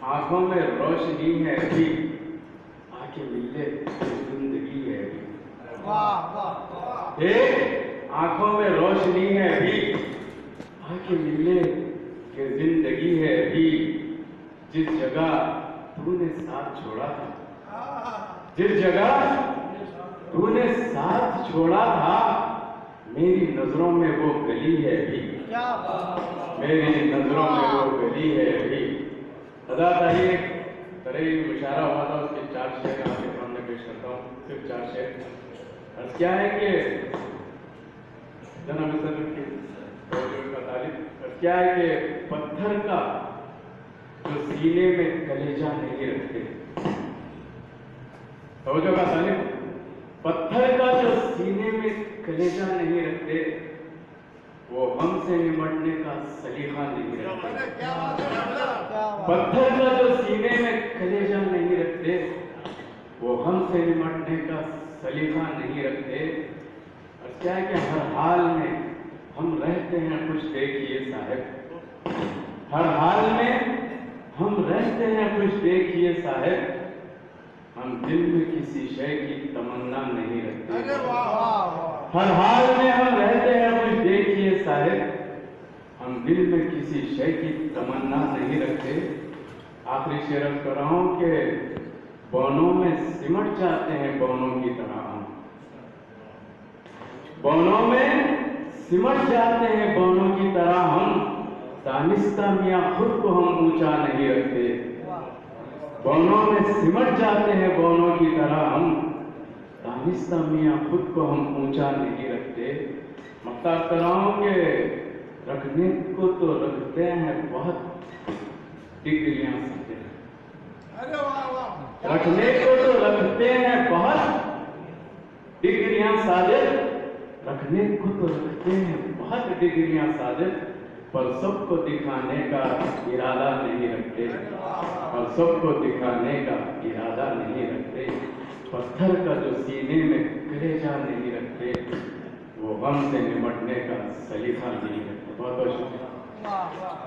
आंखों में रोशनी है अभी, आके मिले जिंदगी है अभी। आंखों में रोशनी है अभी, आके मिले कि जिंदगी है अभी। जिस जगह तूने साथ छोड़ा था, जिस जगह तूने साथ छोड़ा था, मेरी नजरों में वो गली है अभी, मेरी नजरों में वो गली है अभी। अदा ताही एक तरह मुशायरा हुआ था, उसके 4 शेर आपके सामने पेश करता हूँ, सिर्फ 4 शेर। अर्ज क्या है कि जनाब सदर की का तालिब अर्ज क्या है कि पत्थर का जो सीने में कलेजा नहीं रखते, तवज्जो का तालिब, पत्थर का जो सीने में कलेजा नहीं रखते, वो हमसे निमटने का सलीका नहीं रखते। पत्थर का जो सीने में कलेजा नहीं रखते, वो हमसे निमटने का सलीका नहीं रखते। और क्या है कि हर हाल में हम रहते हैं कुछ देखिए साहब, हर हाल में हम रहते हैं कुछ देखिए साहब, हम दिल में किसी शय की तमन्ना नहीं रखते। हर हाल में हम रहते हैं कुछ देखिए साहब, हम दिल में किसी शय की तमन्ना नहीं रखते। आखिरी शेर अर्ज कर रहा हूं कि बौनों में सिमट जाते हैं बौनों की तरह हम, बौनों में सिमट जाते हैं बौनों की तरह हम, दानिस्ता मियां खुद को हम ऊंचा नहीं रखते। बौनों में सिमट जाते हैं बौनों की तरह हम, दानिस्ता मियां खुद को हम ऊंचा नहीं रखते। मख्तार कराओं के रखने को तो रखते हैं बहुत डिग्रियां साजिद, रखने को तो रखते हैं बहुत डिग्रियां साजिद, रखने को तो रखते हैं बहुत डिग्रियां साजिद, पर सबको दिखाने का इरादा नहीं रखते, पर सबको दिखाने का इरादा नहीं रखते। पत्थर का जो सीने में कलेजा नहीं रखते, वो गम से निमटने का सलीका नहीं रखते। बहुत बहुत शुक्रिया।